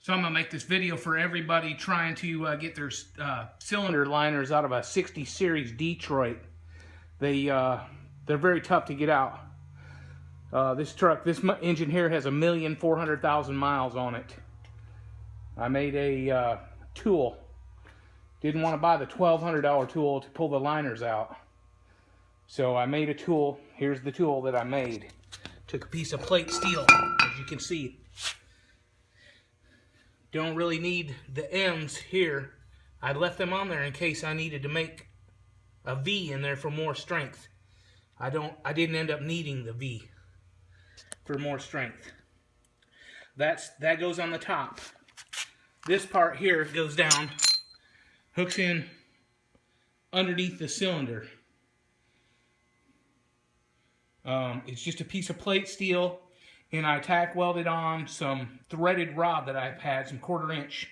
So I'm going to make this video for everybody trying to get their cylinder liners out of a 60 series Detroit. They're very tough to get out. This engine here has 1,400,000 miles on it. I made a tool. Didn't want to buy the $1,200 tool to pull the liners out. So I made a tool. Here's the tool that I made. Took a piece of plate steel, as you can see. Don't really need the M's here. I left them on there in case I needed to make a V in there for more strength. I didn't end up needing the V for more strength. That goes on the top. This part here goes down, hooks in underneath the cylinder. It's just a piece of plate steel, and I tack welded on some threaded rod that I've had, some 1/4 inch,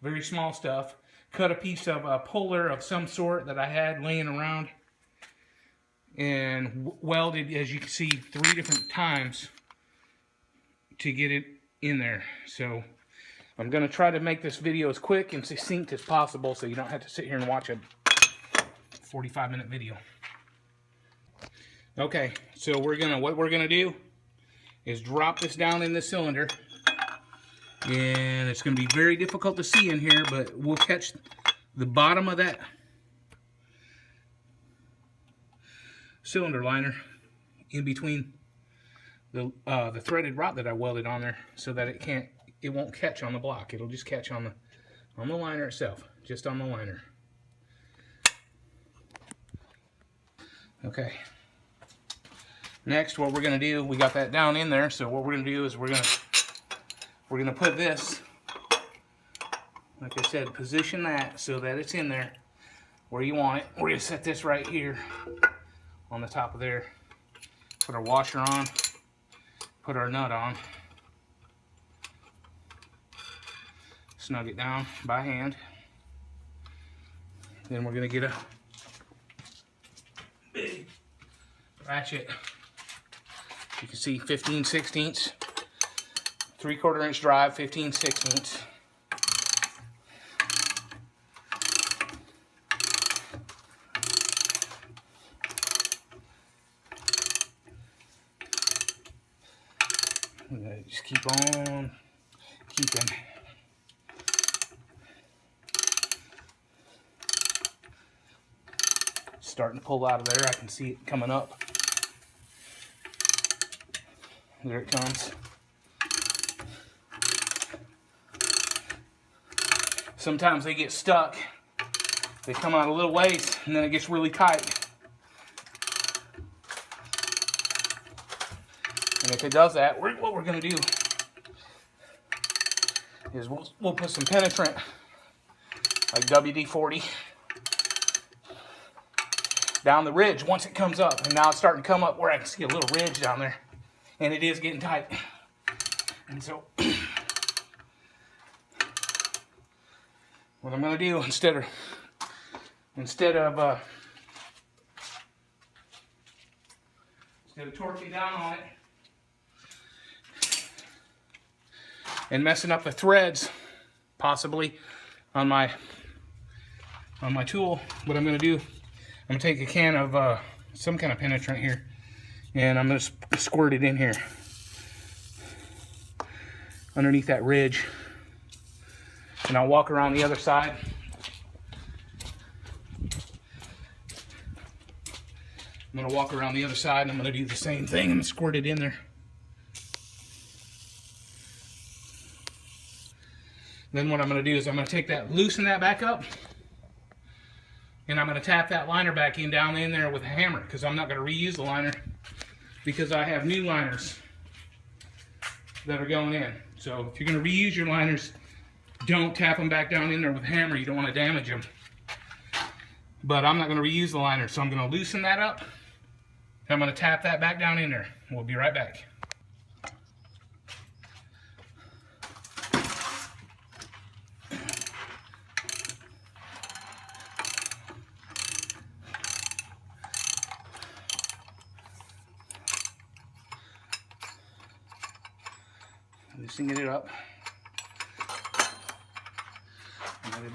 very small stuff. Cut a piece of a puller of some sort that I had laying around, and welded, as you can see, 3 different times to get it in there. So I'm going to try to make this video as quick and succinct as possible so you don't have to sit here and watch a 45-minute video. Okay, so what we're gonna do is drop this down in the cylinder, and it's gonna be very difficult to see in here, but we'll catch the bottom of that cylinder liner in between the threaded rod that I welded on there, so that it won't catch on the block. It'll just catch on the liner itself, just on the liner. Okay. Next, what we're going to do, we got that down in there, so what we're going to do is we're going to put this, like I said, position that so that it's in there where you want it. We're going to set this right here on the top of there. Put our washer on, put our nut on, snug it down by hand. Then we're going to get a big ratchet. You can see 15/16, 3/4 inch drive, 15/16. Just keep on keeping. Starting to pull out of there. I can see it coming up. There it comes. Sometimes they get stuck. They come out a little ways, and then it gets really tight. And if it does that, what we're going to do is we'll put some penetrant, like WD-40, down the ridge once it comes up. And now it's starting to come up where I can see a little ridge down there. And it is getting tight. And so what I'm going to do, instead of torquing down on it and messing up the threads possibly on my tool, what I'm going to do, I'm going to take a can of some kind of penetrant here, and I'm going to squirt it in here underneath that ridge, and I'll walk around the other side. I'm going to walk around the other side, and I'm going to do the same thing. I'm going to squirt it in there. Then what I'm going to do is I'm going to take that, loosen that back up, and I'm going to tap that liner back down in there with a hammer, because I'm not going to reuse the liner, because I have new liners that are going in. So if you're going to reuse your liners, don't tap them back down in there with a hammer. You don't want to damage them. But I'm not going to reuse the liner, so I'm going to loosen that up, and I'm going to tap that back down in there. We'll be right back. Loosening it up. Another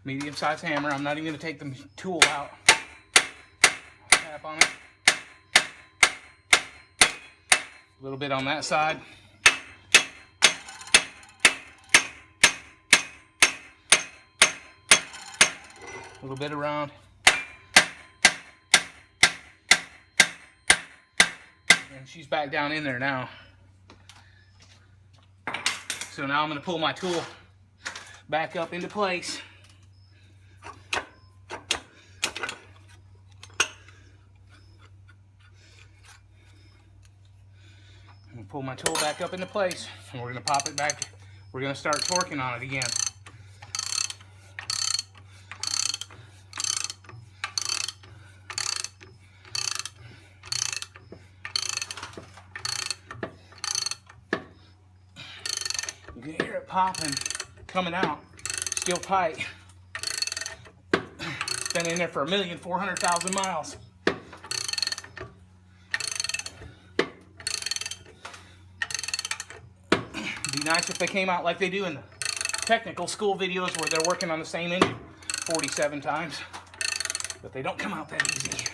medium-sized hammer. I'm not even going to take the tool out. Tap on it. A little bit on that side. A little bit around. And she's back down in there now. So now I'm going to pull my tool back up into place. I'm going to pull my tool back up into place, and we're going to pop it back. We're going to start torquing on it again. You can hear it popping, coming out, still tight. It's been in there for 1,400,000 miles. It'd be nice if they came out like they do in the technical school videos where they're working on the same engine 47 times, but they don't come out that easy.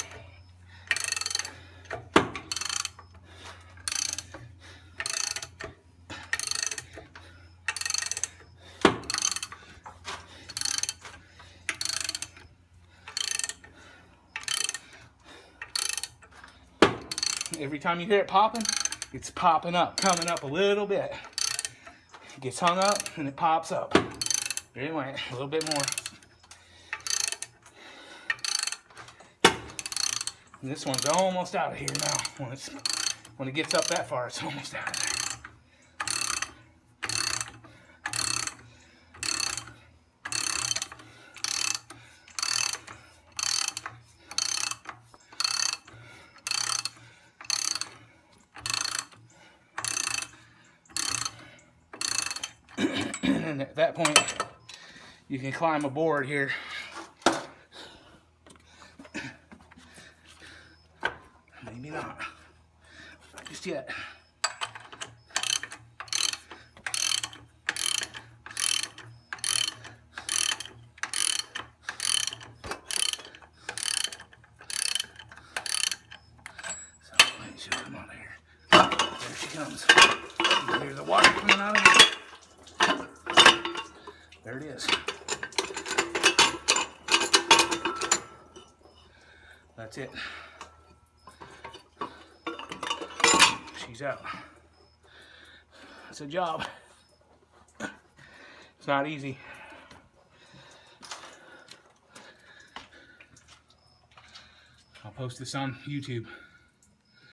Every time you hear it popping, it's popping up, coming up a little bit. It gets hung up and it pops up. There it went, a little bit more. And this one's almost out of here now. When it gets up that far, it's almost out of there. And at that point, you can climb aboard here. Maybe not. Not just yet. So she'll come out of here. There she comes. You can hear the water coming out of here. There it is. That's it. She's out. That's a job. It's not easy. I'll post this on YouTube.